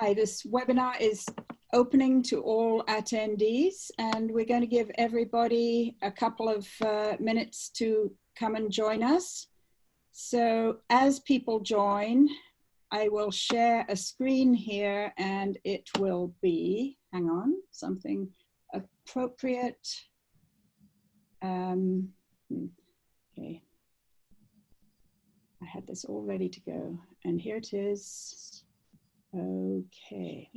Hi, this webinar is opening to all attendees, and we're going to give everybody a couple of minutes to come and join us. So as people join, I will share a screen here, and it will be, hang on, something appropriate. Okay, I had this all ready to go, and here it is. Okay.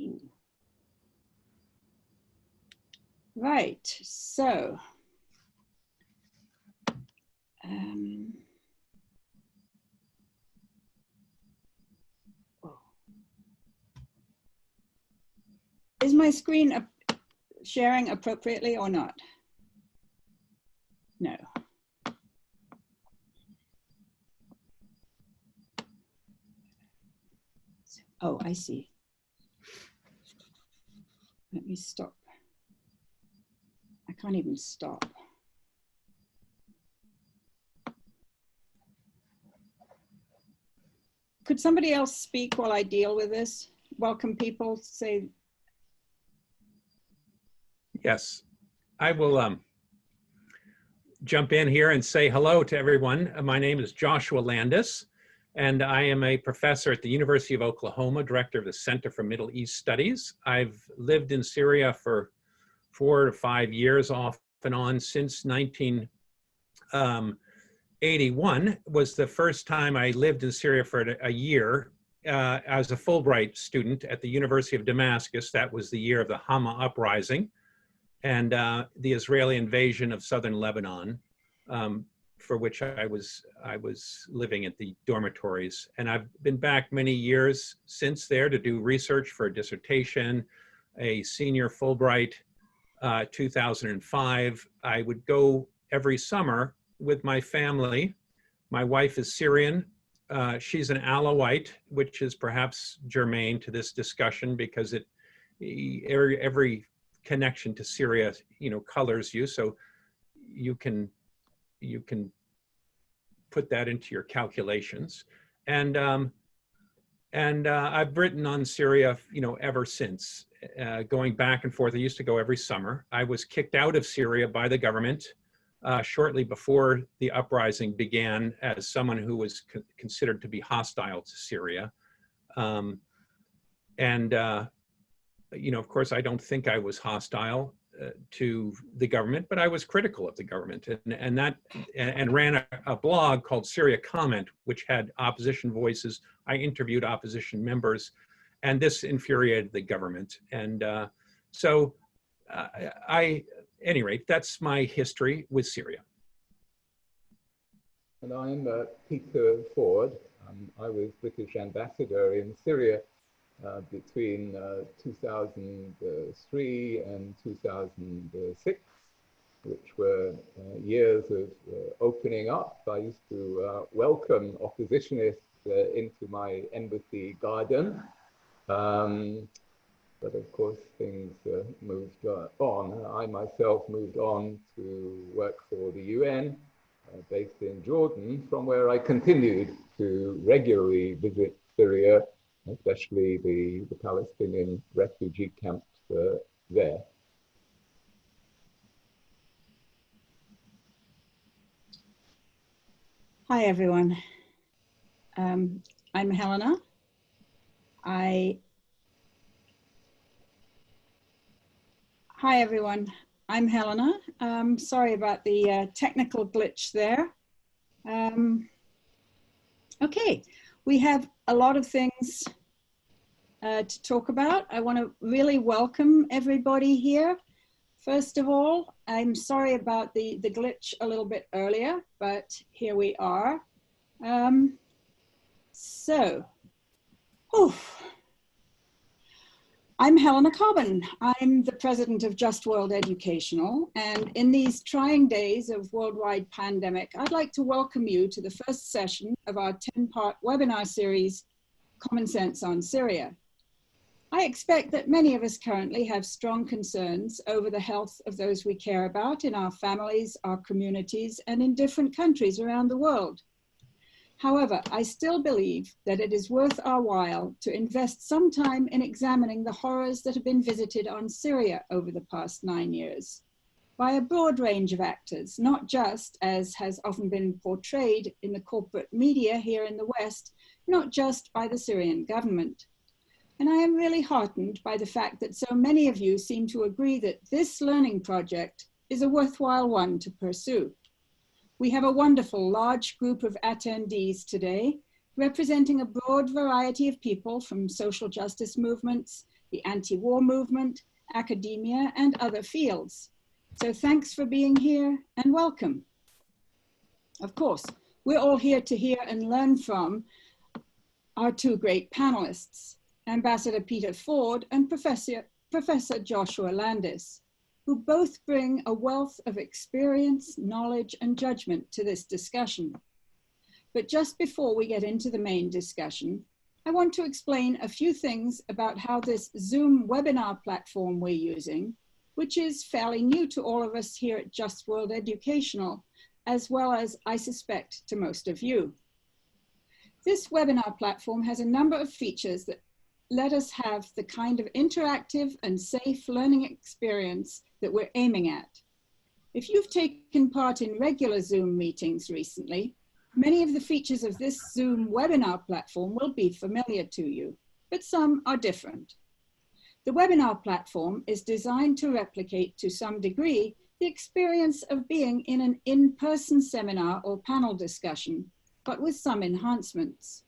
Right, so is my screen sharing appropriately or not? No. Oh, I see. Let me stop. I can't even stop. Could somebody else speak while I deal with this? Welcome people, say. Yes, I will jump in here and say hello to everyone. My name is Joshua Landis, and I am a professor at the University of Oklahoma, director of the Center for Middle East Studies. I've lived in Syria for 4 to 5 years off and on since 1981 was the first time I lived in Syria for a year as a Fulbright student at the University of Damascus. That was the year of the Hama uprising and the Israeli invasion of southern Lebanon, for which I was living at the dormitories. And I've been back many years since there to do research for a dissertation, a senior Fulbright, 2005. I would go every summer with my family. My wife is Syrian. She's an Alawite, which is perhaps germane to this discussion because every connection to Syria, colors you. So you can put that into your calculations. And I've written on Syria, ever since, going back and forth. I used to go every summer. I was kicked out of Syria by the government shortly before the uprising began as someone who was considered to be hostile to Syria. Of course, I don't think I was hostile to the government, but I was critical of the government and ran a blog called Syria Comment, which had opposition voices. I interviewed opposition members, and this infuriated the government. And at any rate, that's my history with Syria. And I'm Peter Ford. I was British ambassador in Syria between 2003 and 2006, which were years of opening up. I used to welcome oppositionists into my embassy garden. But of course, things moved on. I myself moved on to work for the UN, based in Jordan, from where I continued to regularly visit Syria, especially the Palestinian refugee camps there. Hi, everyone. I'm Helena. Hi, everyone. I'm Helena. Sorry about the technical glitch there. Okay, we have a lot of things to talk about. I want to really welcome everybody here. First of all, I'm sorry about the glitch a little bit earlier, but here we are. I'm Helena Cobban. I'm the president of Just World Educational, and in these trying days of worldwide pandemic, I'd like to welcome you to the first session of our 10-part webinar series, Commonsense on Syria. I expect that many of us currently have strong concerns over the health of those we care about in our families, our communities, and in different countries around the world. However, I still believe that it is worth our while to invest some time in examining the horrors that have been visited on Syria over the past 9 years by a broad range of actors, not just, as has often been portrayed in the corporate media here in the West, not just by the Syrian government. And I am really heartened by the fact that so many of you seem to agree that this learning project is a worthwhile one to pursue. We have a wonderful large group of attendees today, representing a broad variety of people from social justice movements, the anti-war movement, academia, and other fields. So thanks for being here and welcome. Of course, we're all here to hear and learn from our two great panelists, Ambassador Peter Ford and Professor Joshua Landis, who both bring a wealth of experience, knowledge, and judgment to this discussion. But just before we get into the main discussion, I want to explain a few things about how this Zoom webinar platform we're using, which is fairly new to all of us here at Just World Educational, as well as, I suspect, to most of you. This webinar platform has a number of features that let us have the kind of interactive and safe learning experience that we're aiming at. If you've taken part in regular Zoom meetings recently, many of the features of this Zoom webinar platform will be familiar to you, but some are different. The webinar platform is designed to replicate to some degree the experience of being in an in-person seminar or panel discussion, but with some enhancements.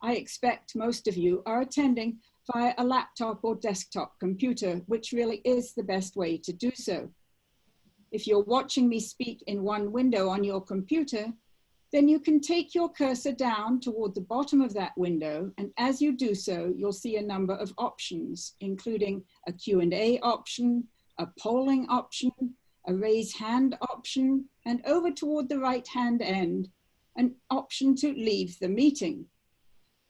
I expect most of you are attending via a laptop or desktop computer, which really is the best way to do so. If you're watching me speak in one window on your computer, then you can take your cursor down toward the bottom of that window, and as you do so, you'll see a number of options, including a Q&A option, a polling option, a raise hand option, and over toward the right-hand end, an option to leave the meeting.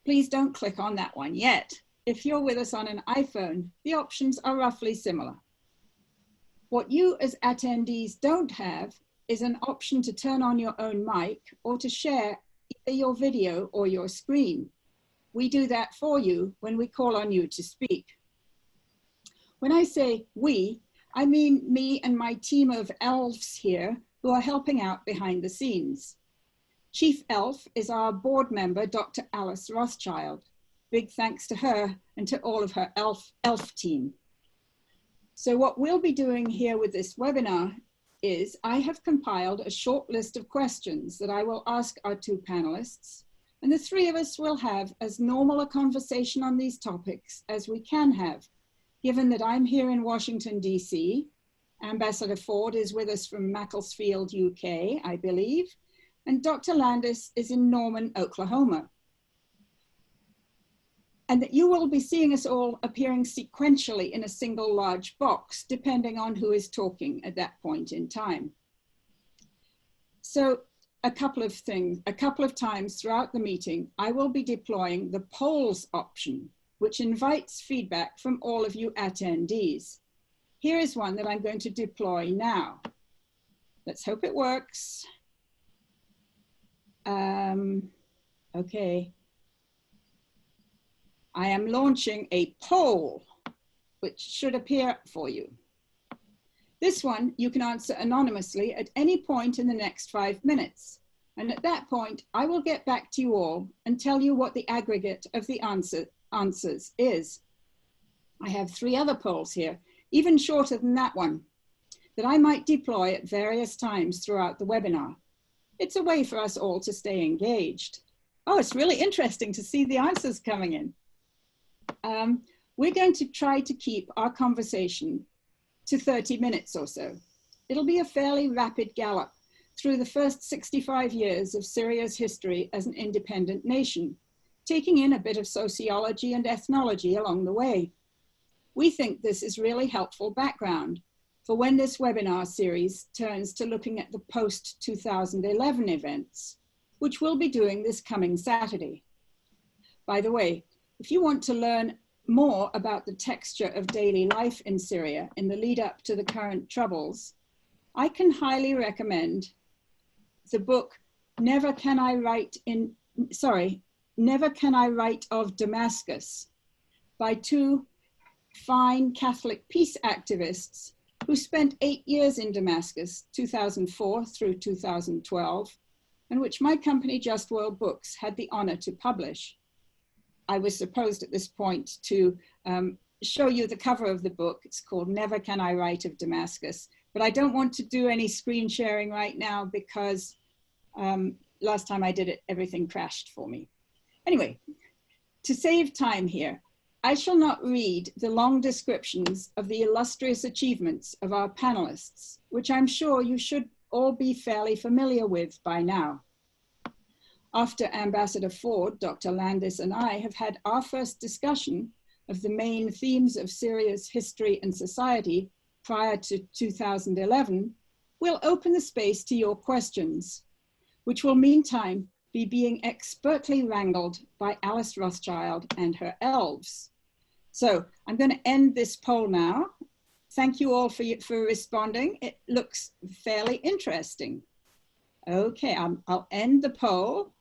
Please don't click on that one yet. If you're with us on an iPhone, the options are roughly similar. What you as attendees don't have is an option to turn on your own mic or to share either your video or your screen. We do that for you when we call on you to speak. When I say we, I mean me and my team of elves here who are helping out behind the scenes. Chief Elf is our board member, Dr. Alice Rothschild. Big thanks to her and to all of her elf team. So what we'll be doing here with this webinar is I have compiled a short list of questions that I will ask our two panelists, and the three of us will have as normal a conversation on these topics as we can have, given that I'm here in Washington, DC, Ambassador Ford is with us from Macclesfield, UK, I believe, and Dr. Landis is in Norman, Oklahoma. And that you will be seeing us all appearing sequentially in a single large box, depending on who is talking at that point in time. So a couple of times throughout the meeting, I will be deploying the polls option, which invites feedback from all of you attendees. Here is one that I'm going to deploy now. Let's hope it works. Okay. I am launching a poll, which should appear for you. This one you can answer anonymously at any point in the next 5 minutes. And at that point, I will get back to you all and tell you what the aggregate of the answers is. I have 3 other polls here, even shorter than that one, that I might deploy at various times throughout the webinar. It's a way for us all to stay engaged. Oh, it's really interesting to see the answers coming in. We're going to try to keep our conversation to 30 minutes or so. It'll be a fairly rapid gallop through the first 65 years of Syria's history as an independent nation, taking in a bit of sociology and ethnology along the way. We think this is really helpful background for when this webinar series turns to looking at the post-2011 events, which we'll be doing this coming Saturday. By the way, if you want to learn more about the texture of daily life in Syria in the lead up to the current troubles, I can highly recommend the book Never Can I Write of Damascus by two fine Catholic peace activists who spent 8 years in Damascus, 2004 through 2012, and which my company, Just World Books, had the honor to publish. I was supposed at this point to show you the cover of the book. It's called Never Can I Write of Damascus, but I don't want to do any screen sharing right now because last time I did it, everything crashed for me. Anyway, to save time here, I shall not read the long descriptions of the illustrious achievements of our panelists, which I'm sure you should all be fairly familiar with by now. After Ambassador Ford, Dr. Landis, and I have had our first discussion of the main themes of Syria's history and society prior to 2011, we'll open the space to your questions, which will meantime be being expertly wrangled by Alice Rothschild and her elves. So I'm going to end this poll now. Thank you all for responding. It looks fairly interesting. Okay, I'll end the poll.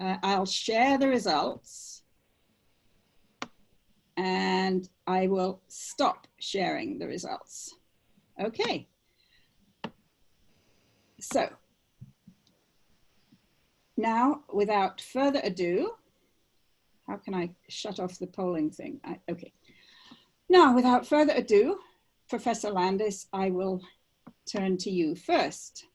I'll share the results. And I will stop sharing the results. Okay. So now, without further ado, how can I shut off the polling thing? Okay. Now, without further ado, Professor Landis, I will turn to you first.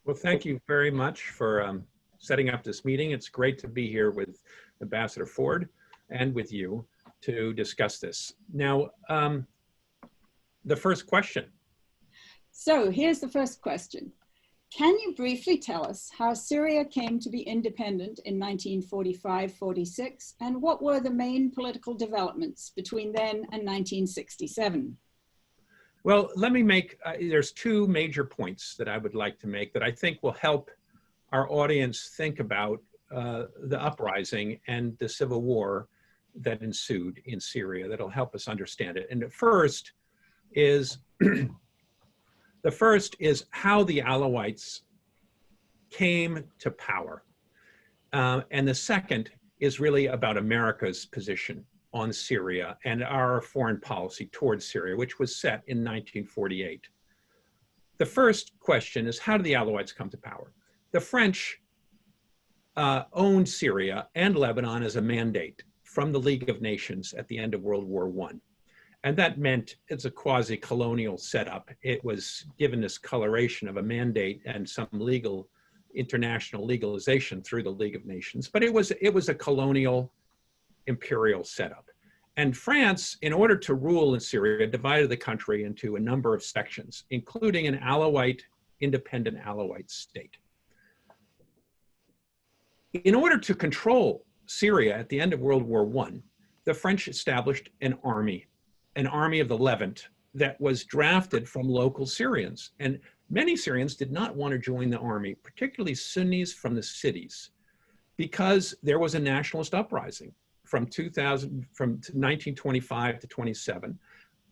Well, thank you very much for setting up this meeting. It's great to be here with Ambassador Ford and with you to discuss this. Now, the first question. So here's the first question. Can you briefly tell us how Syria came to be independent in 1945-46, and what were the main political developments between then and 1967? Well, let me make, there's two major points that I would like to make that I think will help our audience think about the uprising and the civil war that ensued in Syria. That'll help us understand it. And the first is how the Alawites came to power. And the second is really about America's position on Syria and our foreign policy towards Syria, which was set in 1948. The first question is, how did the Alawites come to power? The French owned Syria and Lebanon as a mandate from the League of Nations at the end of World War I. And that meant it's a quasi-colonial setup. It was given this coloration of a mandate and some legal, international legalization through the League of Nations, but it was a colonial imperial setup. And France, in order to rule in Syria, divided the country into a number of sections, including an Alawite, independent Alawite state. In order to control Syria at the end of World War I, the French established an army of the Levant that was drafted from local Syrians. And many Syrians did not want to join the army, particularly Sunnis from the cities, because there was a nationalist uprising from 1925 to 27,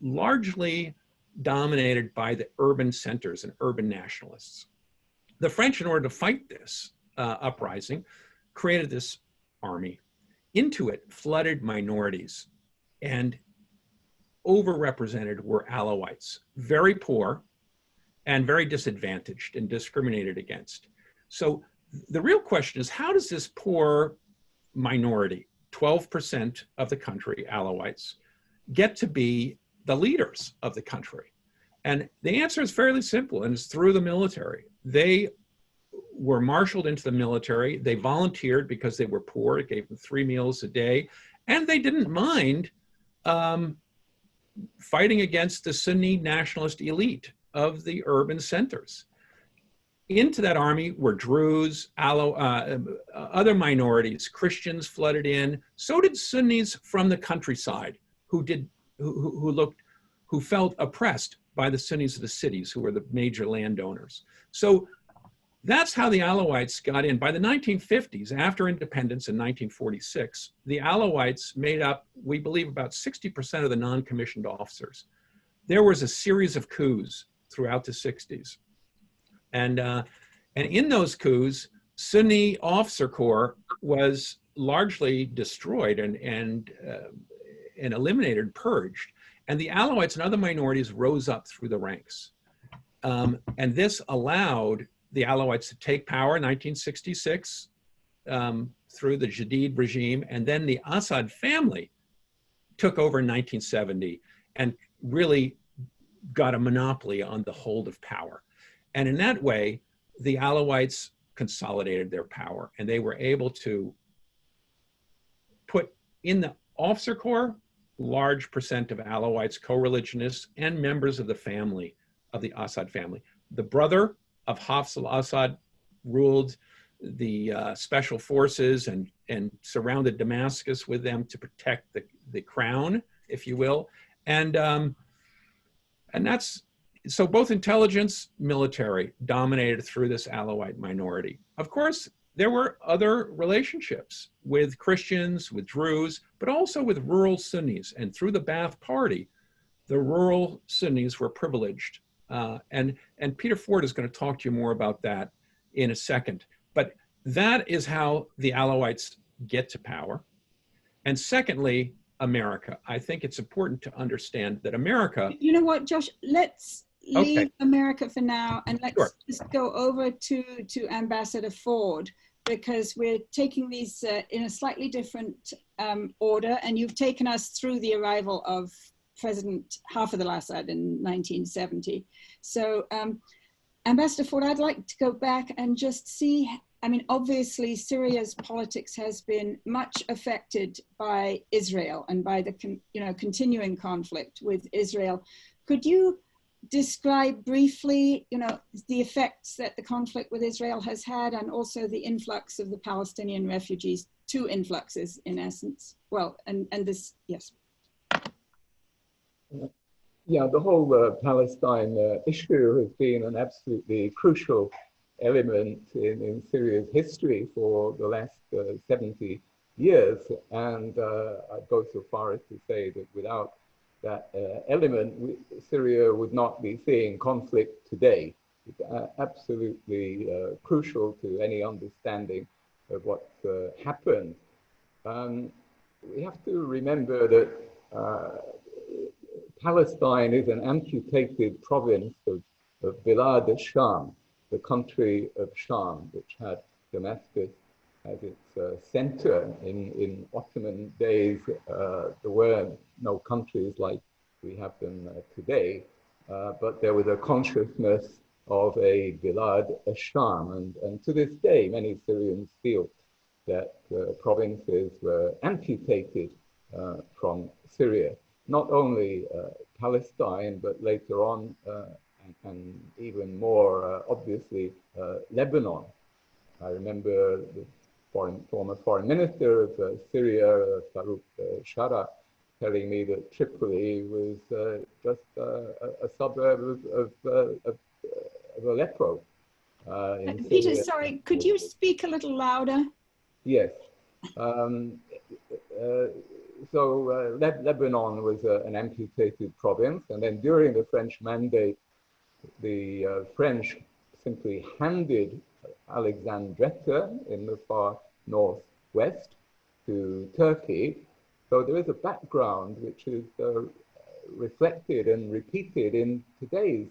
largely dominated by the urban centers and urban nationalists. The French, in order to fight this uprising, created this army. Into it flooded minorities, and overrepresented were Alawites, very poor and very disadvantaged and discriminated against. So the real question is, how does this poor minority, 12% of the country, Alawites, get to be the leaders of the country? And the answer is fairly simple, and it's through the military. They were marshaled into the military. They volunteered because they were poor. It gave them 3 meals a day. And they didn't mind fighting against the Sunni nationalist elite of the urban centers. Into that army were Druze, other minorities, Christians flooded in. So did Sunnis from the countryside who felt oppressed by the Sunnis of the cities, who were the major landowners. So that's how the Alawites got in. By the 1950s, after independence in 1946, the Alawites made up, we believe, about 60% of the non-commissioned officers. There was a series of coups throughout the 60s. And And in those coups, Sunni officer corps was largely destroyed and eliminated, purged. And the Alawites and other minorities rose up through the ranks. And this allowed the Alawites to take power in 1966 through the Jadid regime. And then the Assad family took over in 1970 and really got a monopoly on the hold of power. And in that way, the Alawites consolidated their power, and they were able to put in the officer corps large percent of Alawites, co-religionists, and members of the family, of the Assad family. The brother of Hafez al-Assad ruled the special forces and surrounded Damascus with them to protect the crown, if you will. And that's, so both intelligence, military dominated through this Alawite minority. Of course, there were other relationships with Christians, with Druze, but also with rural Sunnis. And through the Ba'ath Party, the rural Sunnis were privileged. And Peter Ford is going to talk to you more about that in a second. But that is how the Alawites get to power. And secondly, America. I think it's important to understand that America... You know what, Josh? Let's leave America for now, and let's just go over to Ambassador Ford, because we're taking these in a slightly different order, and you've taken us through the arrival of President Hafez al-Assad in 1970. So Ambassador Ford, I'd like to go back and just see, I mean, obviously Syria's politics has been much affected by Israel and by the continuing conflict with Israel. Could you describe briefly, the effects that the conflict with Israel has had, and also the influx of the Palestinian refugees, two influxes in essence? Well, and this, yes. Yeah, the whole Palestine issue has been an absolutely crucial element in Syria's history for the last 70 years. And I'd go so far as to say that without that element, Syria would not be seeing conflict today. It's absolutely crucial to any understanding of what happened. We have to remember that Palestine is an amputated province of Bilad al-Sham, the country of Sham, which had Damascus as its center. In Ottoman days, there were no countries like we have them today, but there was a consciousness of a Bilad al-Sham, and to this day, many Syrians feel that provinces were amputated from Syria. Not only Palestine, but later on, and even more obviously, Lebanon. I remember the former foreign minister of Syria, Farouk Shara, telling me that Tripoli was just a suburb of Aleppo. Peter, sorry, could you speak a little louder? Yes. So Lebanon was an amputated province, and then during the French Mandate, the French simply handed Alexandretta in the far northwest to Turkey. So there is a background which is reflected and repeated in today's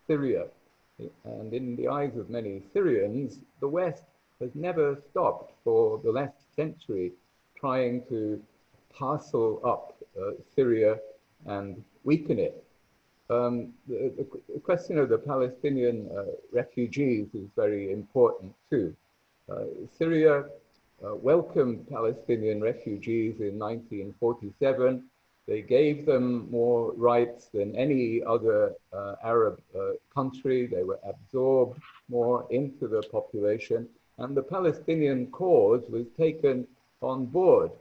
Syria. And in the eyes of many Syrians, the West has never stopped for the last century trying to parcel up Syria and weaken it. The question of the Palestinian refugees is very important too. Syria welcomed Palestinian refugees in 1947. They gave them more rights than any other Arab country. They were absorbed more into the population, and the Palestinian cause was taken on board.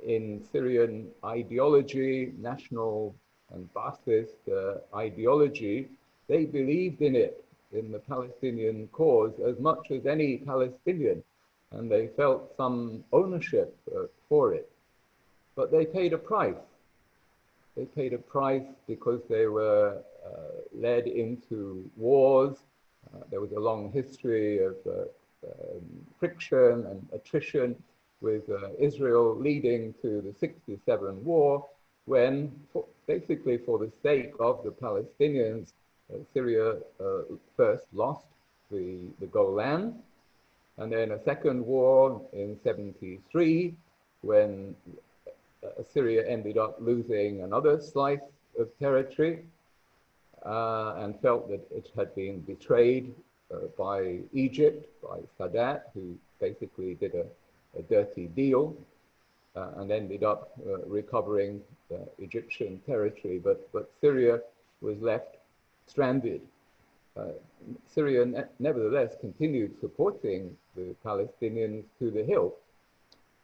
In Syrian ideology, national and Ba'athist ideology, they believed in it, in the Palestinian cause, as much as any Palestinian, and they felt some ownership for it. But they paid a price. They paid a price because they were led into wars There was a long history of friction and attrition with Israel leading to the '67 war, when basically for the sake of the Palestinians, Syria first lost the Golan, and then a second war in '73, when Syria ended up losing another slice of territory and felt that it had been betrayed by Egypt, by Sadat, who basically did a dirty deal and ended up recovering Egyptian territory. But Syria was left stranded. Syria nevertheless continued supporting the Palestinians to the hilt.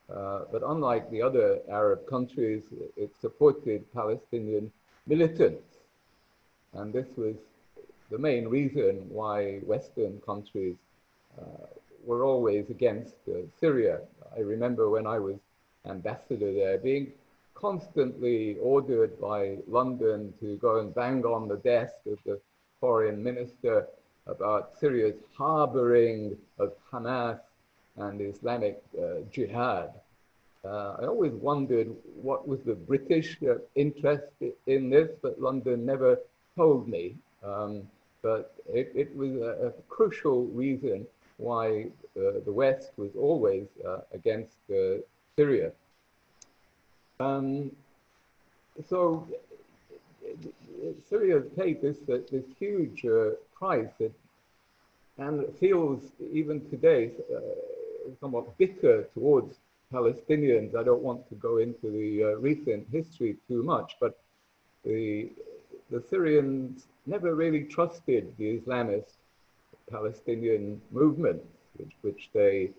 But unlike the other Arab countries, it supported Palestinian militants. And this was the main reason why Western countries were always against Syria. I remember when I was ambassador there, being constantly ordered by London to go and bang on the desk of the foreign minister about Syria's harboring of Hamas and Islamic jihad. I always wondered what was the British interest in this, but London never told me. But it was a crucial reason why the West was always against Syria. So Syria has paid this huge price, and it feels even today somewhat bitter towards Palestinians. I don't want to go into the recent history too much, but the Syrians never really trusted the Islamist Palestinian movement, which they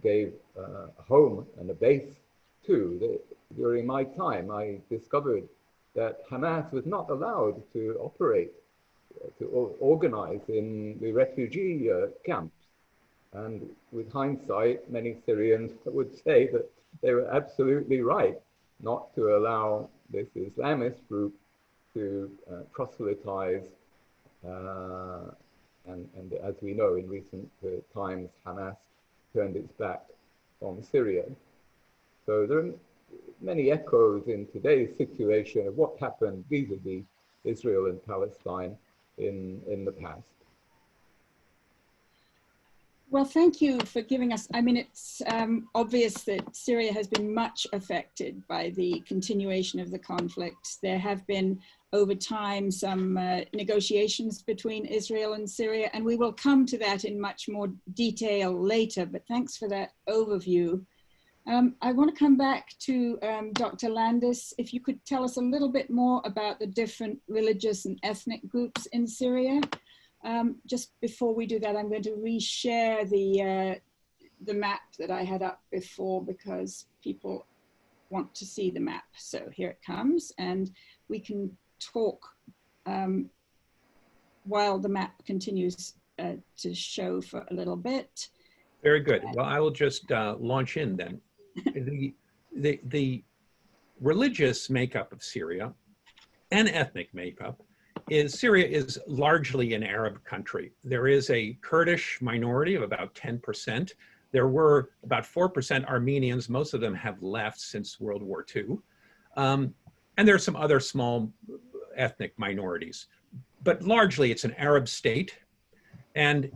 gave a home and a base to. During my time, I discovered that Hamas was not allowed to operate, to organize in the refugee camps. And with hindsight, many Syrians would say that they were absolutely right not to allow this Islamist group to proselytize. And as we know, in recent times, Hamas turned its back on Syria. So there are many echoes in today's situation of what happened vis-a-vis Israel and Palestine in the past. Well, thank you for giving us, I mean, it's obvious that Syria has been much affected by the continuation of the conflict. There have been, over time, some negotiations between Israel and Syria, and we will come to that in much more detail later, but thanks for that overview. I want to come back to Dr. Landis. If you could tell us a little bit more about the different religious and ethnic groups in Syria. Just before we do that, I'm going to reshare the map that I had up before because people want to see the map. So here it comes, and we can talk while the map continues to show for a little bit. Very good. Well, I will just launch in then. The religious makeup of Syria and ethnic makeup is Syria is largely an Arab country. There is a Kurdish minority of about 10%. There were about 4% Armenians. Most of them have left since World War II. And there are some other small ethnic minorities. But largely it's an Arab state, and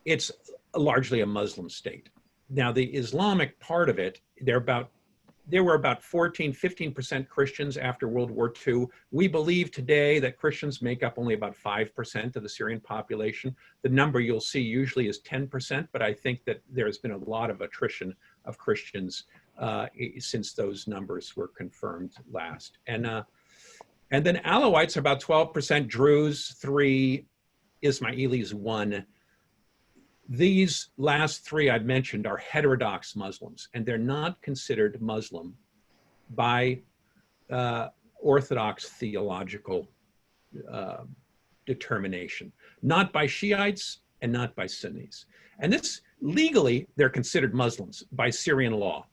it's largely a Muslim state. Now, the Islamic part of it, there were about 15% Christians after World War II. We believe today that Christians make up only about 5% of the Syrian population. The number you'll see usually is 10%, but I think that there's been a lot of attrition of Christians since those numbers were confirmed last. And then Alawites are about 12%, Druze 3%, Ismailis 1%. These last three I've mentioned are heterodox Muslims, and they're not considered Muslim by Orthodox theological determination, not by Shiites and not by Sunnis. And this, legally, they're considered Muslims by Syrian law.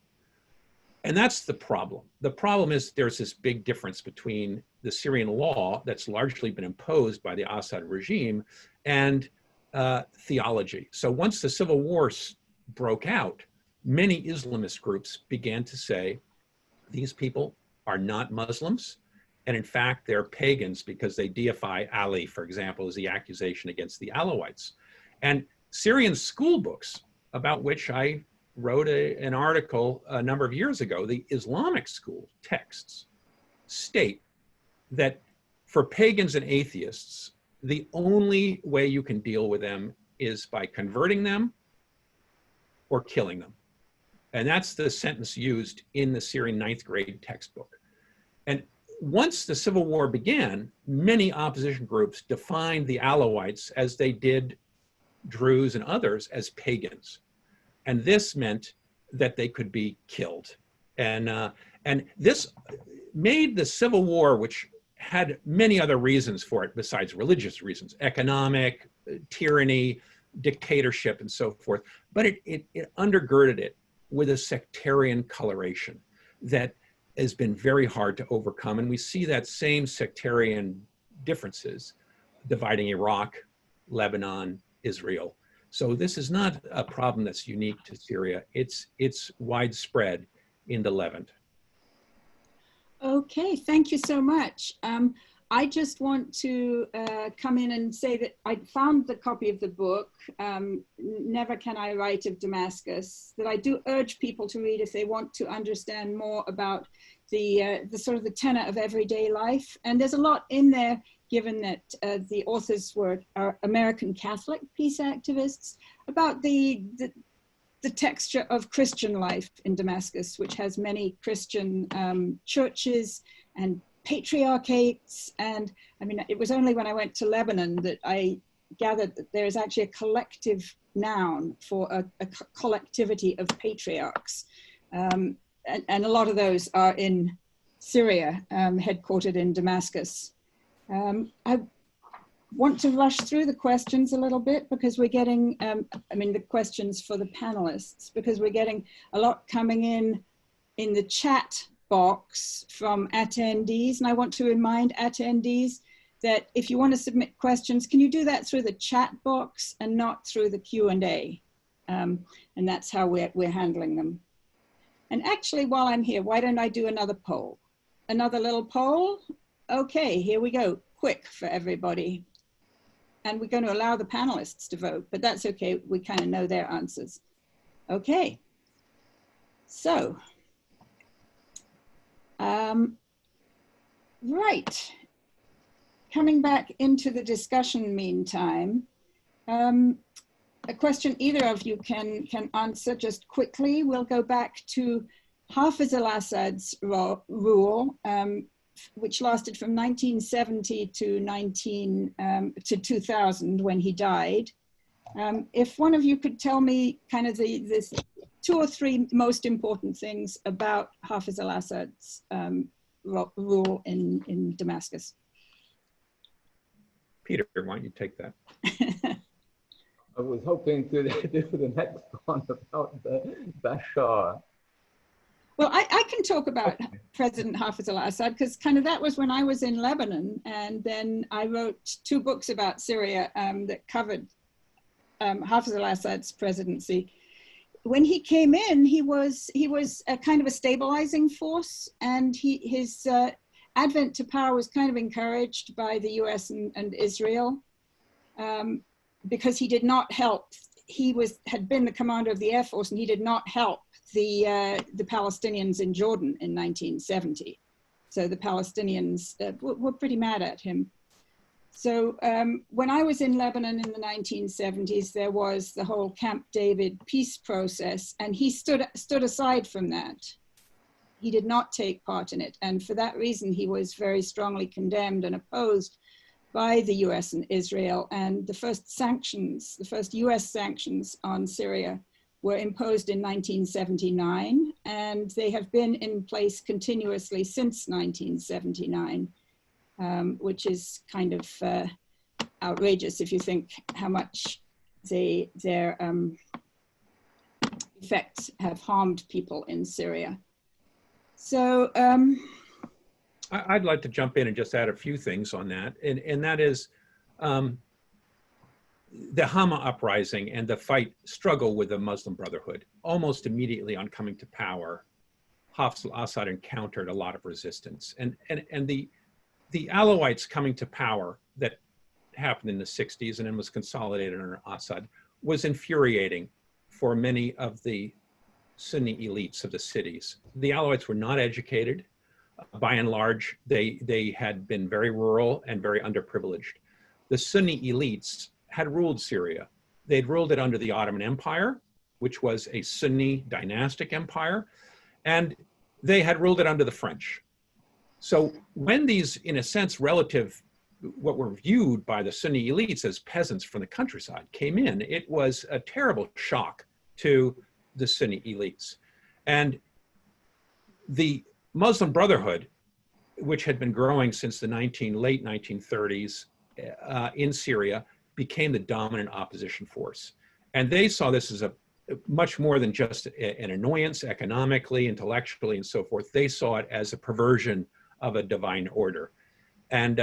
And that's the problem. The problem is there's this big difference between the Syrian law that's largely been imposed by the Assad regime and theology. So once the Civil War broke out, many Islamist groups began to say, these people are not Muslims, and in fact, they're pagans because they deify Ali, for example, is the accusation against the Alawites. And Syrian school books, about which I wrote an article a number of years ago, the Islamic school texts state that for pagans and atheists, the only way you can deal with them is by converting them or killing them. And that's the sentence used in the Syrian 9th grade textbook. And once the Civil War began, many opposition groups defined the Alawites, as they did Druze and others, as pagans. And this meant that they could be killed. And this made the Civil War, which had many other reasons for it besides religious reasons, economic, tyranny, dictatorship, and so forth, but it undergirded it with a sectarian coloration that has been very hard to overcome. And we see that same sectarian differences dividing Iraq, Lebanon, Israel. So this is not a problem that's unique to Syria. It's widespread in the Levant. Okay, thank you so much. I just want to come in and say that I found the copy of the book, Never Can I Write of Damascus, that I do urge people to read if they want to understand more about the sort of the tenor of everyday life. And there's a lot in there, given that the authors are American Catholic peace activists, about the texture of Christian life in Damascus, which has many Christian churches and patriarchates. And I mean, it was only when I went to Lebanon that I gathered that there is actually a collective noun for a collectivity of patriarchs. And a lot of those are in Syria, headquartered in Damascus. I want to rush through the questions a little bit because we're getting, the questions for the panelists, because we're getting a lot coming in the chat box from attendees. And I want to remind attendees that if you want to submit questions, can you do that through the chat box and not through the Q&A? And that's how we're handling them. And actually, while I'm here, why don't I do another poll? Another little poll? Okay, here we go, quick for everybody. And we're going to allow the panelists to vote, but that's okay. We kind of know their answers. Okay. So, right. Coming back into the discussion meantime, a question either of you can answer just quickly. We'll go back to Hafez al-Assad's rule, which lasted from 1970 to 2000 when he died. If one of you could tell me kind of the 2 or 3 most important things about Hafez al-Assad's rule in Damascus. Peter, why don't you take that? I was hoping to do the next one about Bashar. Well, I can talk about President Hafez al-Assad because kind of that was when I was in Lebanon, and then I wrote 2 books about Syria that covered Hafez al-Assad's presidency. When he came in, he was a kind of a stabilizing force, and his advent to power was kind of encouraged by the US and Israel because he did not help. He had been the commander of the Air Force, and he did not help the Palestinians in Jordan in 1970. So the Palestinians were pretty mad at him. So when I was in Lebanon in the 1970s, there was the whole Camp David peace process, and he stood aside from that. He did not take part in it. And for that reason, he was very strongly condemned and opposed by the US and Israel. And the first sanctions, the first US sanctions on Syria were imposed in 1979, and they have been in place continuously since 1979, which is kind of outrageous if you think how much their effects have harmed people in Syria. So I'd like to jump in and just add a few things on that, and that is the Hama uprising and the struggle with the Muslim Brotherhood, almost immediately on coming to power, Hafez al-Assad encountered a lot of resistance. And the Alawites coming to power that happened in the 60s and then was consolidated under Assad was infuriating for many of the Sunni elites of the cities. The Alawites were not educated. By and large, they had been very rural and very underprivileged. The Sunni elites had ruled Syria. They'd ruled it under the Ottoman Empire, which was a Sunni dynastic empire, and they had ruled it under the French. So when these, in a sense, what were viewed by the Sunni elites as peasants from the countryside came in, it was a terrible shock to the Sunni elites. And the Muslim Brotherhood, which had been growing since the late 1930s in Syria, became the dominant opposition force. And they saw this as a much more than just an annoyance economically, intellectually, and so forth. They saw it as a perversion of a divine order, and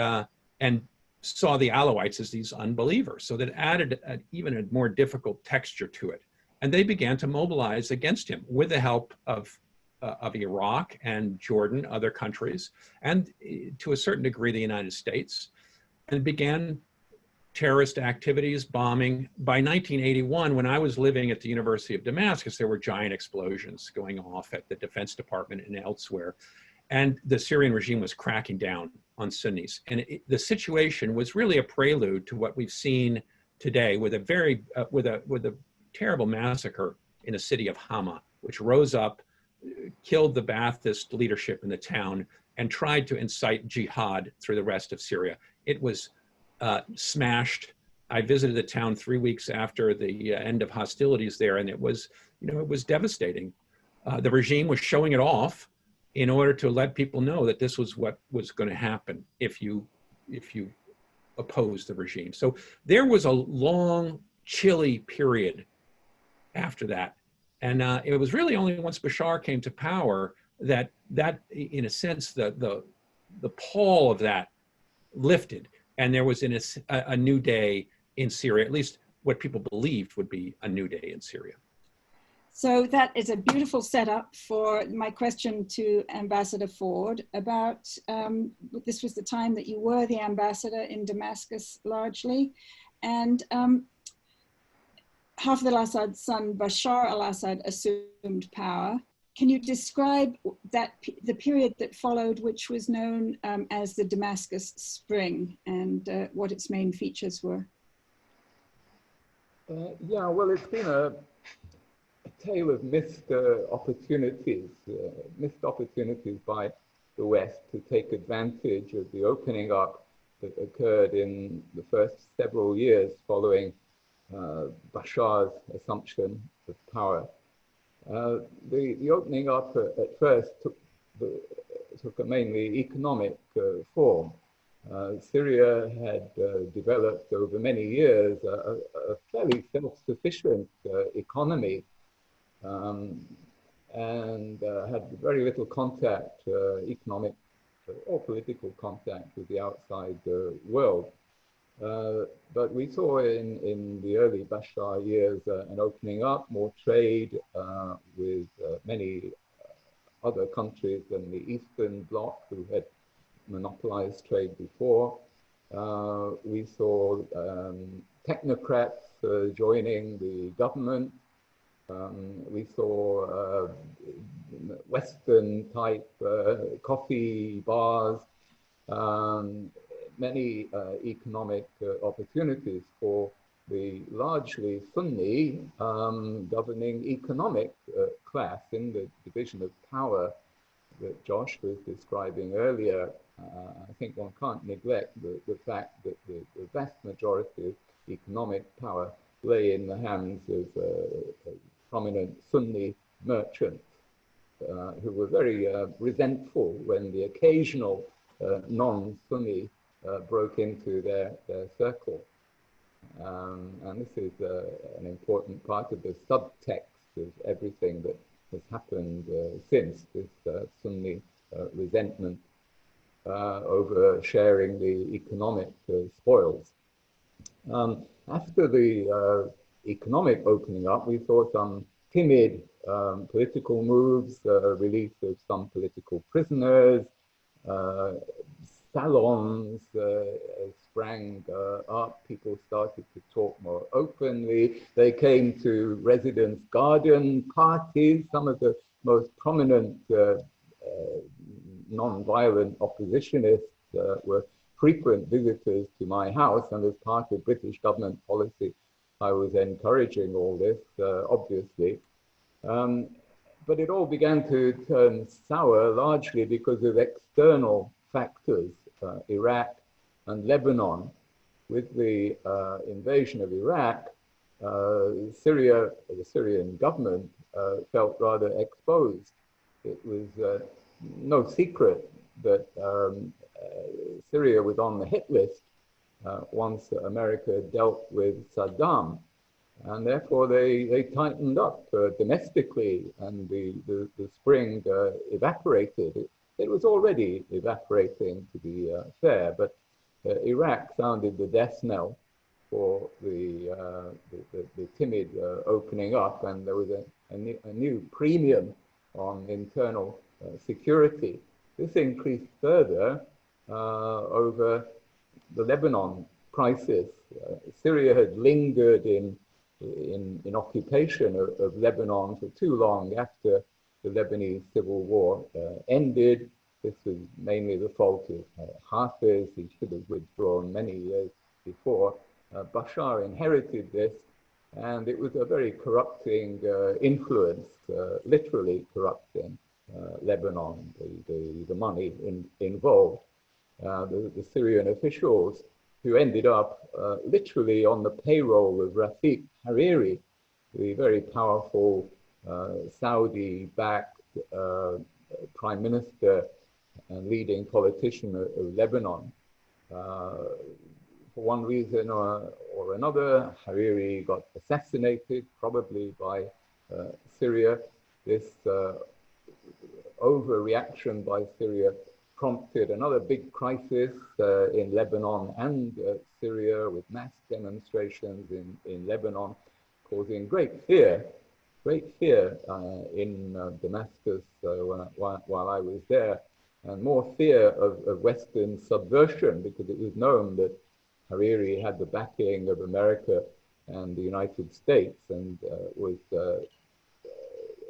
saw the Alawites as these unbelievers. So that added even a more difficult texture to it. And they began to mobilize against him with the help of Iraq and Jordan, other countries, and to a certain degree, the United States, and began terrorist activities, bombing. By 1981, when I was living at the University of Damascus, there were giant explosions going off at the Defense Department and elsewhere. And the Syrian regime was cracking down on Sunnis. And the situation was really a prelude to what we've seen today with a terrible massacre in the city of Hama, which rose up, killed the Ba'athist leadership in the town, and tried to incite jihad through the rest of Syria. It was smashed. I visited the town 3 weeks after the end of hostilities there, and it was devastating. The regime was showing it off in order to let people know that this was what was going to happen if you oppose the regime. So there was a long, chilly period after that. And it was really only once Bashar came to power that in a sense, the pall of that lifted. And there was a new day in Syria, at least what people believed would be a new day in Syria. So that is a beautiful setup for my question to Ambassador Ford about, this was the time that you were the ambassador in Damascus largely, and Hafez al-Assad's son Bashar al-Assad assumed power. Can you describe the period that followed, which was known as the Damascus Spring, and what its main features were? Yeah, well, it's been a tale of missed opportunities by the West to take advantage of the opening up that occurred in the first several years following Bashar's assumption of power. The opening up at first took a mainly economic form. Syria had developed over many years a fairly self-sufficient economy, and had very little contact, economic or political contact with the outside world. But we saw in the early Bashar years an opening up, more trade with many other countries than the Eastern Bloc, who had monopolized trade before. We saw technocrats joining the government. We saw Western type coffee bars, many economic opportunities for the largely Sunni governing economic class in the division of power that Josh was describing earlier. I think one can't neglect the fact that the vast majority of economic power lay in the hands of prominent Sunni merchants who were very resentful when the occasional non-Sunni broke into their circle. And this is an important part of the subtext of everything that has happened since, this Sunni resentment over sharing the economic spoils. After after the economic opening up, we saw some timid political moves, release of some political prisoners, salons sprang up, people started to talk more openly. They came to residence garden parties. Some of the most prominent non-violent oppositionists were frequent visitors to my house, and as part of British government policy, I was encouraging all this, obviously. But it all began to turn sour largely because of external factors, Iraq and Lebanon. With the invasion of Iraq, Syria, the Syrian government felt rather exposed. It was no secret that Syria was on the hit list once America dealt with Saddam. And therefore, they tightened up domestically, and the spring evaporated. It was already evaporating, to be fair, but Iraq sounded the death knell for the timid opening up, and there was a new premium on internal security. This increased further over the Lebanon crisis. Syria had lingered in occupation of Lebanon for too long after the Lebanese civil war ended. This was mainly the fault of Hafez. He should have withdrawn many years before. Bashar inherited this, and it was a very corrupting influence, literally corrupting Lebanon, the money involved. The Syrian officials who ended up literally on the payroll of Rafiq Hariri, the very powerful Saudi-backed prime minister and leading politician of Lebanon. For one reason or another, Hariri got assassinated, probably by Syria. This overreaction by Syria prompted another big crisis in Lebanon and Syria, with mass demonstrations in Lebanon, causing great fear in Damascus while I was there, and more fear of Western subversion, because it was known that Hariri had the backing of America and the United States, and was,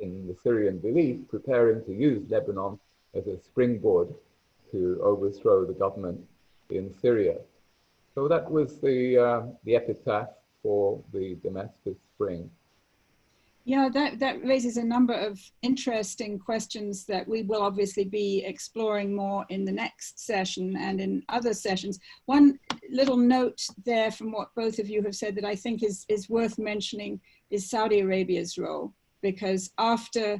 in the Syrian belief, preparing to use Lebanon as a springboard to overthrow the government in Syria. So that was the epitaph for the Damascus Spring. Yeah, that raises a number of interesting questions that we will obviously be exploring more in the next session and in other sessions. One little note there from what both of you have said that I think is worth mentioning is Saudi Arabia's role, because after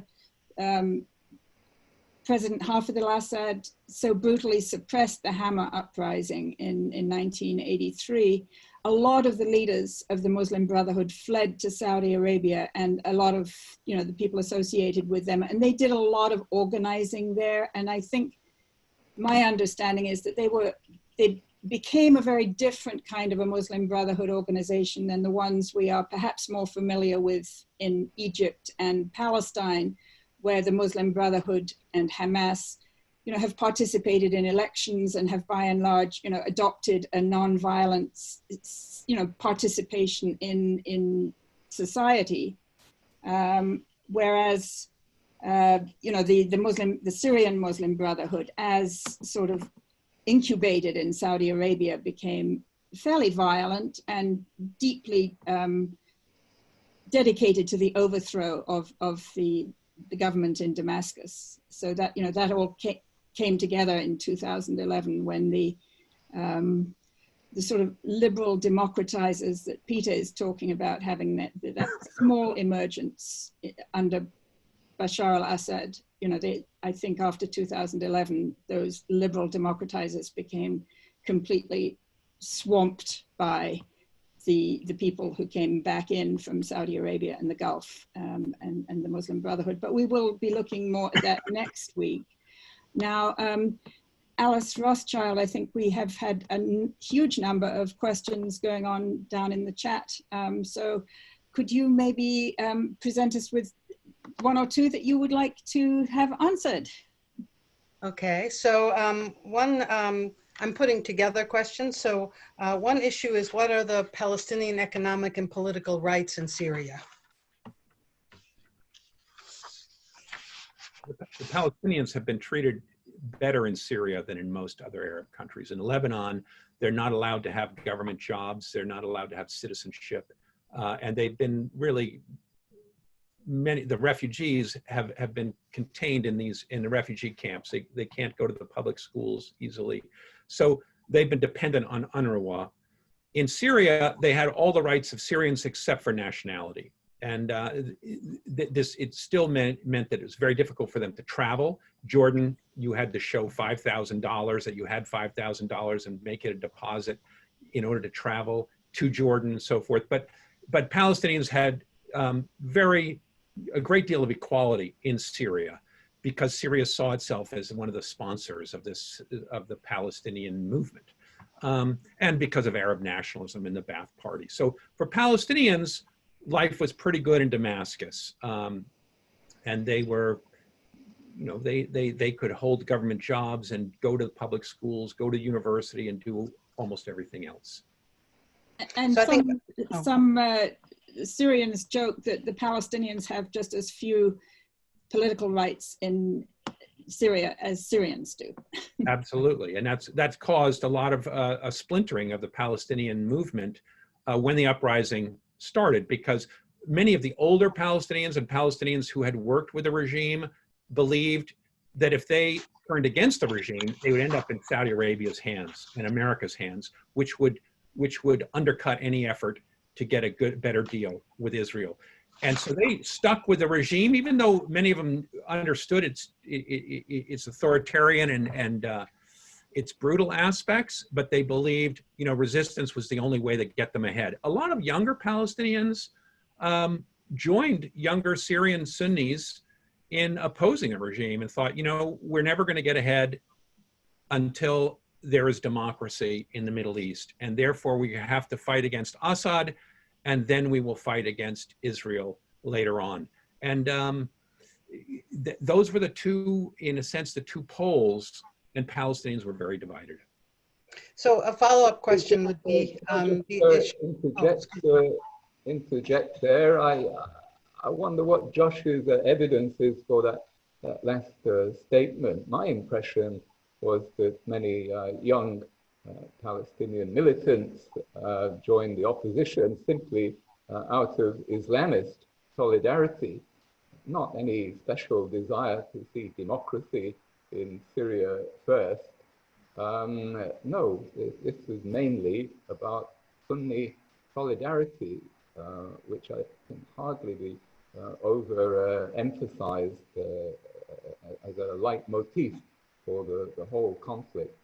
President Hafez al-Assad so brutally suppressed the Hama uprising in 1983, a lot of the leaders of the Muslim Brotherhood fled to Saudi Arabia, and a lot of the people associated with them, and they did a lot of organizing there. And I think my understanding is that they became a very different kind of a Muslim Brotherhood organization than the ones we are perhaps more familiar with in Egypt and Palestine, where the Muslim Brotherhood and Hamas, have participated in elections and have by and large, adopted a non-violent, participation in society. Whereas, the Syrian Muslim Brotherhood, as sort of incubated in Saudi Arabia, became fairly violent and deeply dedicated to the overthrow of the government in Damascus. So that, that all came together in 2011 when the sort of liberal democratizers that Peter is talking about, having that small emergence under Bashar al-Assad. I think after 2011, those liberal democratizers became completely swamped by the people who came back in from Saudi Arabia and the Gulf and the Muslim Brotherhood. But we will be looking more at that next week. Now, Alice Rothschild, I think we have had a huge number of questions going on down in the chat. So could you maybe present us with one or two that you would like to have answered? Okay, so I'm putting together questions. So one issue is, what are the Palestinian economic and political rights in Syria? The Palestinians have been treated better in Syria than in most other Arab countries. In Lebanon, they're not allowed to have government jobs. They're not allowed to have citizenship. And they've been really, the refugees have been contained in the refugee camps. They can't go to the public schools easily. So they've been dependent on UNRWA. In Syria, they had all the rights of Syrians except for nationality. And it still meant that it was very difficult for them to travel. Jordan, you had to show $5,000, that you had $5,000 and make it a deposit in order to travel to Jordan and so forth. But Palestinians had a great deal of equality in Syria, because Syria saw itself as one of the sponsors of the Palestinian movement, and because of Arab nationalism in the Ba'ath Party. So for Palestinians, life was pretty good in Damascus, and they were, they could hold government jobs and go to public schools, go to university, and do almost everything else. And so some Syrians joke that the Palestinians have just as few political rights in Syria as Syrians do. Absolutely, and that's caused a lot of a splintering of the Palestinian movement when the uprising started, because many of the older Palestinians and Palestinians who had worked with the regime believed that if they turned against the regime, they would end up in Saudi Arabia's hands and America's hands, which would undercut any effort to get a better deal with Israel. And so they stuck with the regime, even though many of them understood its authoritarian and its brutal aspects, but they believed, resistance was the only way to get them ahead. A lot of younger Palestinians joined younger Syrian Sunnis in opposing a regime and thought, we're never going to get ahead until there is democracy in the Middle East. And therefore we have to fight against Assad, and then we will fight against Israel later on. And those were the two, in a sense, the two poles, and Palestinians were very divided. So a follow-up question would be, interject there. I wonder what Josh's evidence is for that last statement. My impression was that many young Palestinian militants joined the opposition simply out of Islamist solidarity, not any special desire to see democracy in Syria first. No, this is mainly about Sunni solidarity, which I can hardly be overemphasized as a leitmotif for the whole conflict.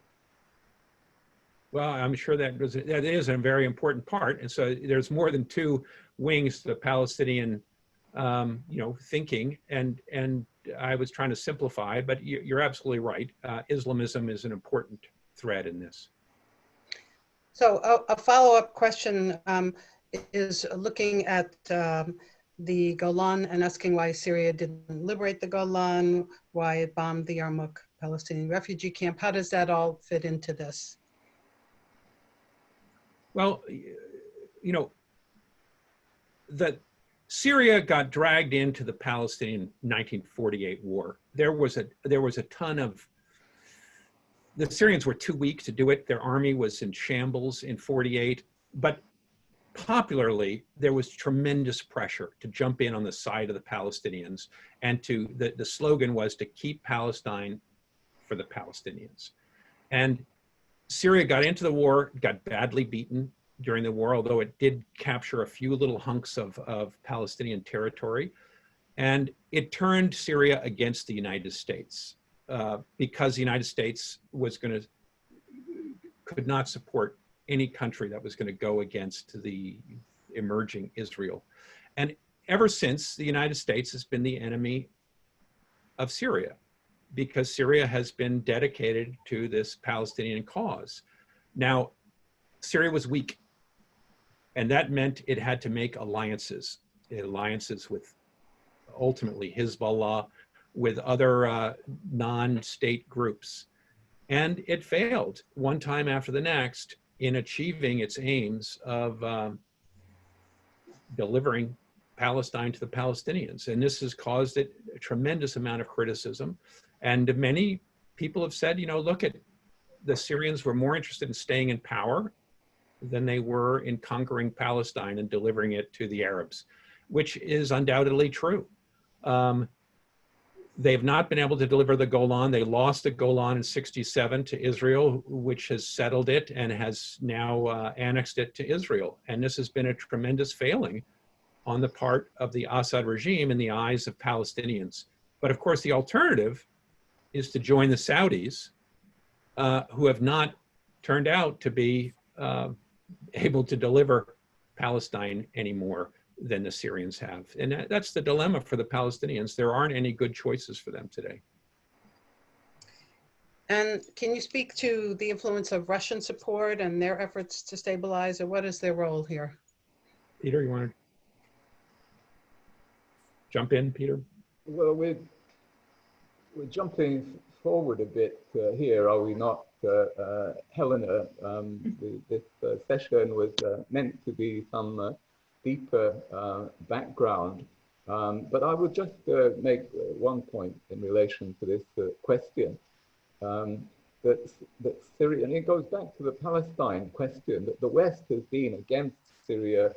Well, I'm sure that is a very important part. And so there's more than two wings to the Palestinian thinking. And I was trying to simplify, but you're absolutely right. Islamism is an important thread in this. So a follow-up question is looking at the Golan and asking why Syria didn't liberate the Golan, why it bombed the Yarmouk Palestinian refugee camp. How does that all fit into this? Well, that Syria got dragged into the Palestinian 1948 war. There was a ton of, the Syrians were too weak to do it. Their army was in shambles in 48, but popularly, there was tremendous pressure to jump in on the side of the Palestinians, and the slogan was to keep Palestine for the Palestinians. And Syria got into the war, got badly beaten during the war, although it did capture a few little hunks of Palestinian territory. And it turned Syria against the United States because the United States could not support any country that was going to go against the emerging Israel. And ever since, the United States has been the enemy of Syria. because Syria has been dedicated to this Palestinian cause. Now, Syria was weak, and that meant it had to make alliances with ultimately Hezbollah, with other non-state groups. And it failed one time after the next in achieving its aims of delivering Palestine to the Palestinians. And this has caused it a tremendous amount of criticism. And many people have said, you know, look, the Syrians were more interested in staying in power than they were in conquering Palestine and delivering it to the Arabs, which is undoubtedly true. They've not been able to deliver the Golan. They lost the Golan in '67 to Israel, which has settled it and has now annexed it to Israel. And this has been a tremendous failing on the part of the Assad regime in the eyes of Palestinians. But of course, the alternative is to join the Saudis, who have not turned out to be able to deliver Palestine anymore than the Syrians have. And that's the dilemma for the Palestinians. There aren't any good choices for them today. And can you speak to the influence of Russian support and their efforts to stabilize, or what is their role here? Peter, you want to jump in, Peter? Well, we're jumping forward a bit here, are we not, Helena? This session was meant to be some deeper background, but I would just make one point in relation to this question, that Syria, and it goes back to the Palestine question, that the West has been against Syria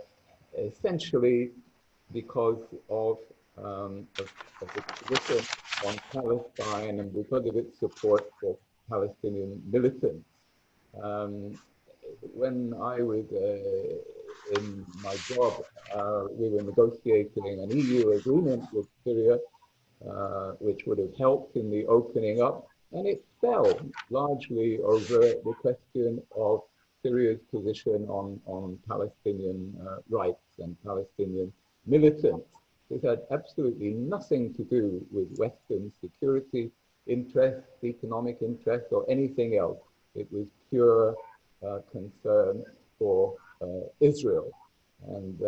essentially because of the position on Palestine and because of its support for Palestinian militants. When I was in my job, we were negotiating an EU agreement with Syria, which would have helped in the opening up, and it fell largely over the question of Syria's position on Palestinian rights and Palestinian militants. It had absolutely nothing to do with Western security interests, economic interests, or anything else. It was pure concern for Israel. And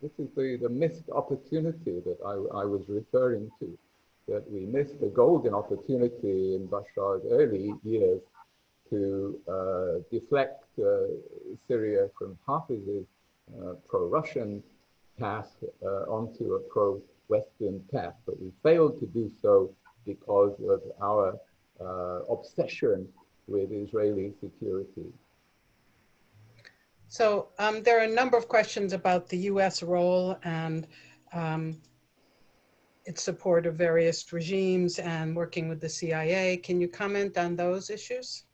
this is the missed opportunity that I was referring to, that we missed the golden opportunity in Bashar's early years to deflect Syria from Hafez's pro-Russian path onto a pro-Western path. But we failed to do so because of our obsession with Israeli security. So there are a number of questions about the US role and its support of various regimes and working with the CIA. Can you comment on those issues?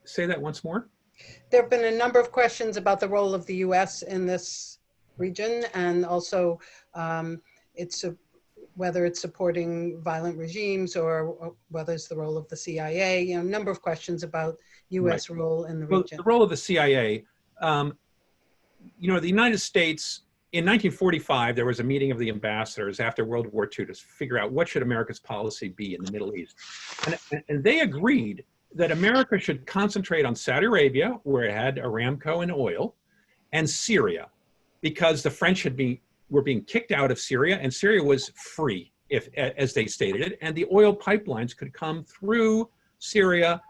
Say that once more. There have been a number of questions about the role of the US in this region, and also whether it's supporting violent regimes or whether it's the role of the CIA. You know, a number of questions about US role in the region. The role of the CIA, you know, the United States, in 1945, there was a meeting of the ambassadors after World War II to figure out what should America's policy be in the Middle East. And they agreed that America should concentrate on Saudi Arabia, where it had Aramco and oil, and Syria, because the French were being kicked out of Syria, and Syria was free, as they stated it, and the oil pipelines could come through Syria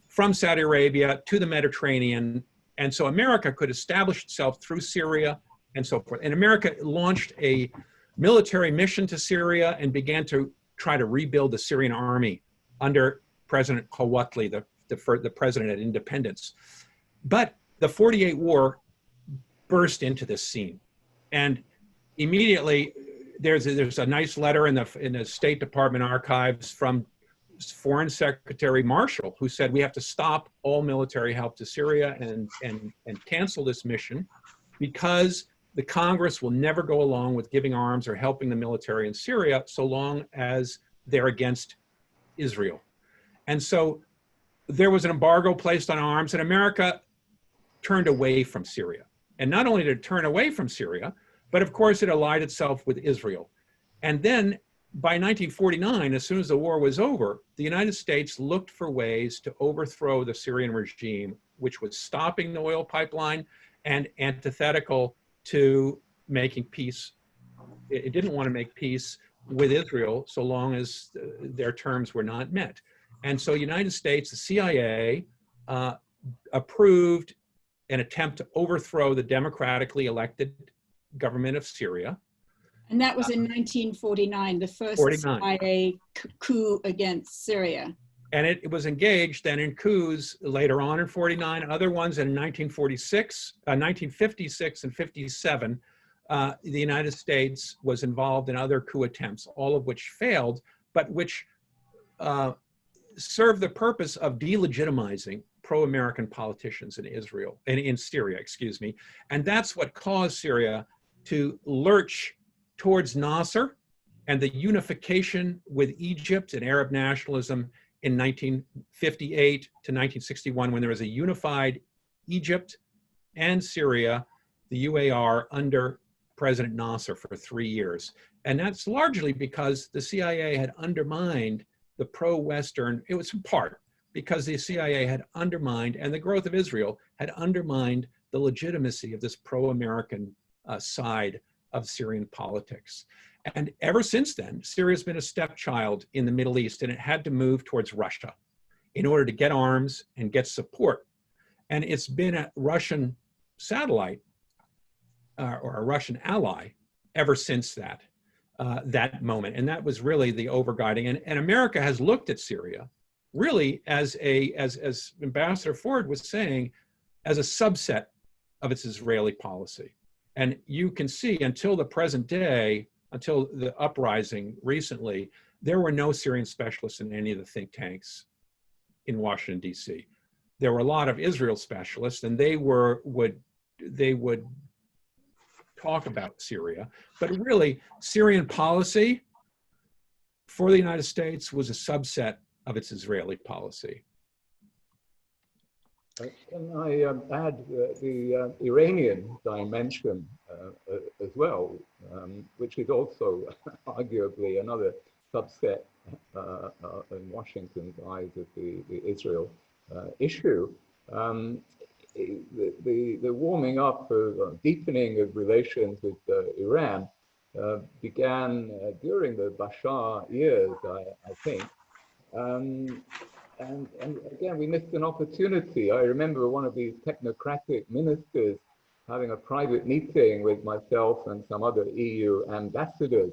from Saudi Arabia to the Mediterranean, and so America could establish itself through Syria and so forth. And America launched a military mission to Syria and began to try to rebuild the Syrian army under President Kawatli, the president at independence. But the 48 war burst into this scene. And immediately there's a nice letter in the State Department archives from Foreign Secretary Marshall, who said we have to stop all military help to Syria and cancel this mission because the Congress will never go along with giving arms or helping the military in Syria so long as they're against Israel. And so there was an embargo placed on arms, and America turned away from Syria. And not only did it turn away from Syria, but of course it allied itself with Israel. And then by 1949, as soon as the war was over, the United States looked for ways to overthrow the Syrian regime, which was stopping the oil pipeline and antithetical to making peace. It didn't want to make peace with Israel so long as their terms were not met. And so United States, the CIA, approved an attempt to overthrow the democratically elected government of Syria. And that was in 1949, the first 49. CIA coup against Syria. And it was engaged then in coups later on in 49, other ones in 1946, 1956 and 57. The United States was involved in other coup attempts, all of which failed, but which served the purpose of delegitimizing pro-American politicians in Israel, in Syria, excuse me. And that's what caused Syria to lurch towards Nasser and the unification with Egypt and Arab nationalism in 1958 to 1961, when there was a unified Egypt and Syria, the UAR, under President Nasser for 3 years. And that's largely because the CIA had undermined the pro-Western, it was in part because the CIA had undermined, and the growth of Israel had undermined the legitimacy of this pro-American side of Syrian politics. And ever since then, Syria's been a stepchild in the Middle East, and it had to move towards Russia in order to get arms and get support. And it's been a Russian satellite or a Russian ally ever since that moment. And that was really the overguiding. And America has looked at Syria really as Ambassador Ford was saying, as a subset of its Israeli policy. And you can see until the present day, until the uprising recently, there were no Syrian specialists in any of the think tanks in Washington, D.C. There were a lot of Israel specialists, and they would talk about Syria. But really, Syrian policy for the United States was a subset of its Israeli policy. Can I add the Iranian dimension as well, which is also arguably another subset in Washington's eyes of the Israel issue. The warming up, deepening of relations with Iran began during the Bashar years, I think. And again, we missed an opportunity. I remember one of these technocratic ministers having a private meeting with myself and some other EU ambassadors,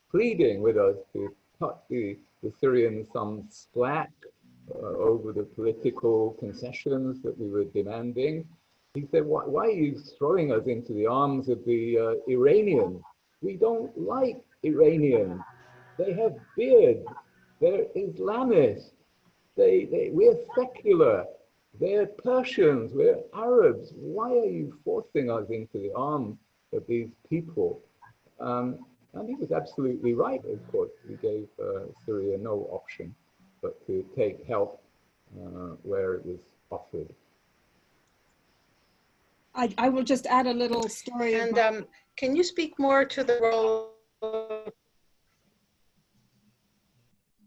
pleading with us to cut the Syrians some slack over the political concessions that we were demanding. He said, why are you throwing us into the arms of the Iranians? We don't like Iranians. They have beards. They're Islamists. We're secular. They're Persians. We're Arabs. Why are you forcing us into the arms of these people? And he was absolutely right, of course. He gave Syria no option but to take help where it was offered. I will just add a little story. And can you speak more to the role?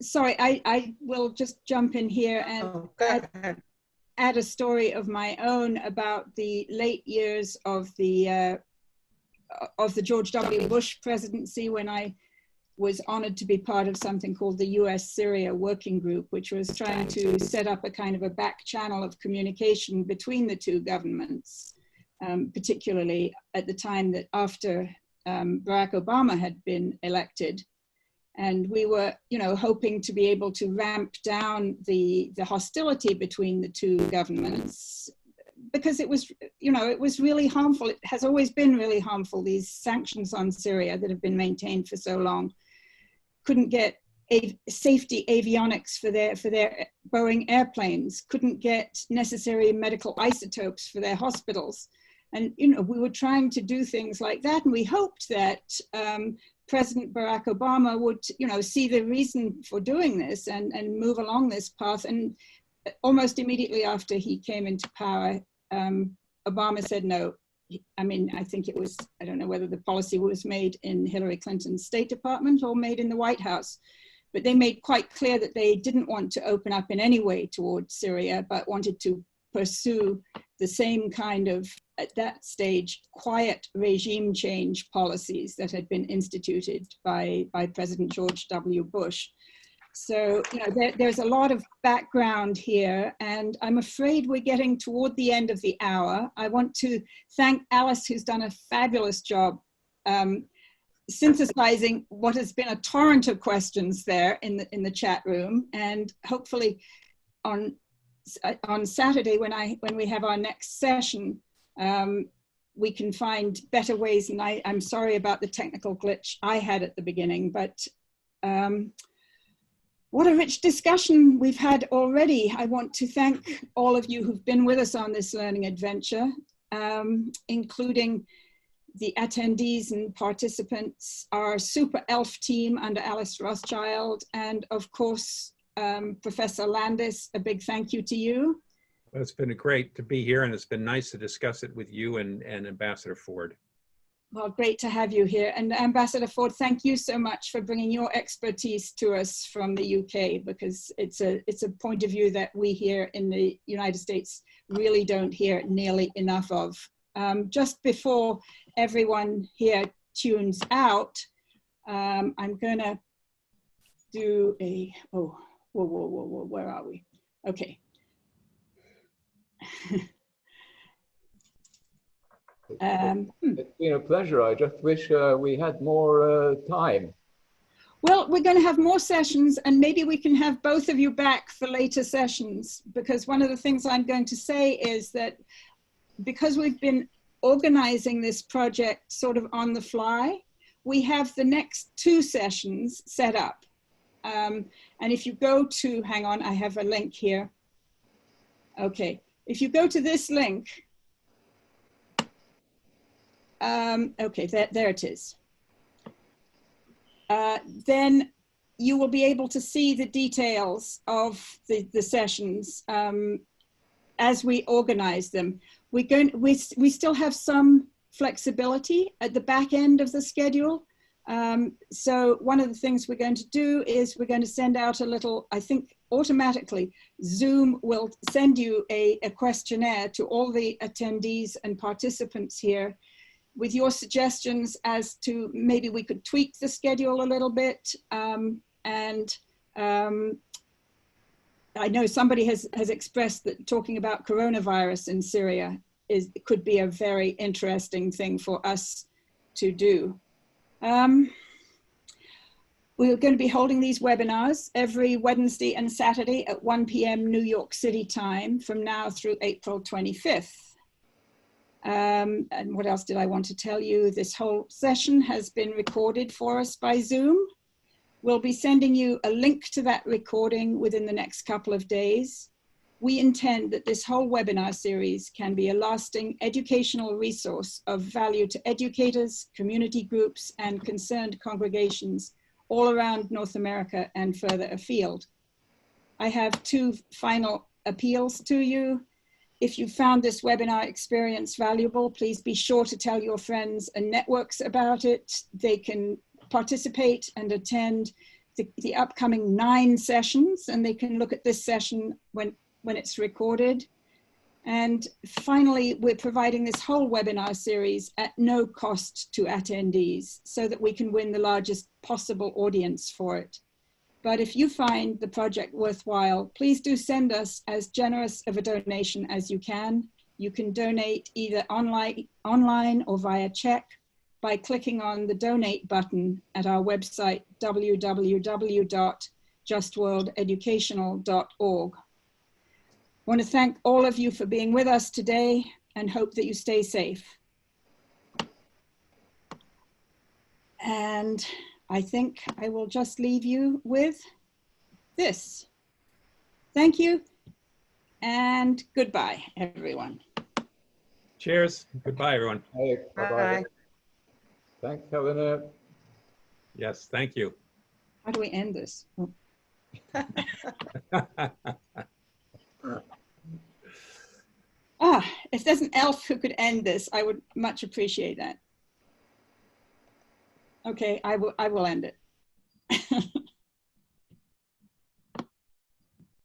Sorry, I will just jump in here and add a story of my own about the late years of the George W. Bush presidency, when I was honored to be part of something called the US-Syria Working Group, which was trying to set up a kind of a back channel of communication between the two governments, particularly at the time that after Barack Obama had been elected. And we were, hoping to be able to ramp down the hostility between the two governments, because it was, it was really harmful. It has always been really harmful. These sanctions on Syria that have been maintained for so long couldn't get safety avionics for their Boeing airplanes, couldn't get necessary medical isotopes for their hospitals. And, we were trying to do things like that. And we hoped that President Barack Obama would, see the reason for doing this and move along this path. And almost immediately after he came into power, Obama said, no, I mean, I think it was, I don't know whether the policy was made in Hillary Clinton's State Department or made in the White House, but they made quite clear that they didn't want to open up in any way towards Syria, but wanted to pursue the same kind of, at that stage, quiet regime change policies that had been instituted by President George W. Bush. So, you know, there's a lot of background here, and I'm afraid we're getting toward the end of the hour. I want to thank Alice, who's done a fabulous job synthesizing what has been a torrent of questions there in the chat room, and hopefully on Saturday when we have our next session, we can find better ways. And I'm sorry about the technical glitch I had at the beginning, but what a rich discussion we've had already. I want to thank all of you who've been with us on this learning adventure, including the attendees and participants, our super ELF team under Alice Rothschild, and of course, Professor Landis, a big thank you to you. Well, it's been great to be here, and it's been nice to discuss it with you and Ambassador Ford. Well, great to have you here. And Ambassador Ford, thank you so much for bringing your expertise to us from the UK, because it's a point of view that we here in the United States really don't hear nearly enough of. Just before everyone here tunes out, I'm gonna do a, oh, whoa, where are we? Okay. It's been a pleasure. I just wish we had more time. Well, we're going to have more sessions, and maybe we can have both of you back for later sessions, because one of the things I'm going to say is that because we've been organizing this project sort of on the fly, we have the next 2 sessions set up. And if you go to, hang on, I have a link here. Okay, if you go to this link, okay, there it is. Then you will be able to see the details of the sessions as we organize them. We still have some flexibility at the back end of the schedule. So one of the things we're going to do is we're going to send out a little, I think automatically, Zoom will send you a questionnaire to all the attendees and participants here with your suggestions as to maybe we could tweak the schedule a little bit. I know somebody has expressed that talking about coronavirus in Syria could be a very interesting thing for us to do. We're going to be holding these webinars every Wednesday and Saturday at 1 p.m. New York City time from now through April 25th. And what else did I want to tell you? This whole session has been recorded for us by Zoom. We'll be sending you a link to that recording within the next couple of days. We intend that this whole webinar series can be a lasting educational resource of value to educators, community groups, and concerned congregations all around North America and further afield. I have 2 final appeals to you. If you found this webinar experience valuable, please be sure to tell your friends and networks about it. They can participate and attend the upcoming 9 sessions, and they can look at this session when it's recorded. And finally, we're providing this whole webinar series at no cost to attendees so that we can win the largest possible audience for it. But if you find the project worthwhile, please do send us as generous of a donation as you can. You can donate either online or via check by clicking on the donate button at our website, www.justworldeducational.org. I want to thank all of you for being with us today and hope that you stay safe. And I think I will just leave you with this. Thank you and goodbye, everyone. Cheers. Goodbye, everyone. Hey, bye-bye. Bye. Thanks, Helena. Yes, thank you. How do we end this? Oh. if there's an elf who could end this, I would much appreciate that. Okay, I will end it.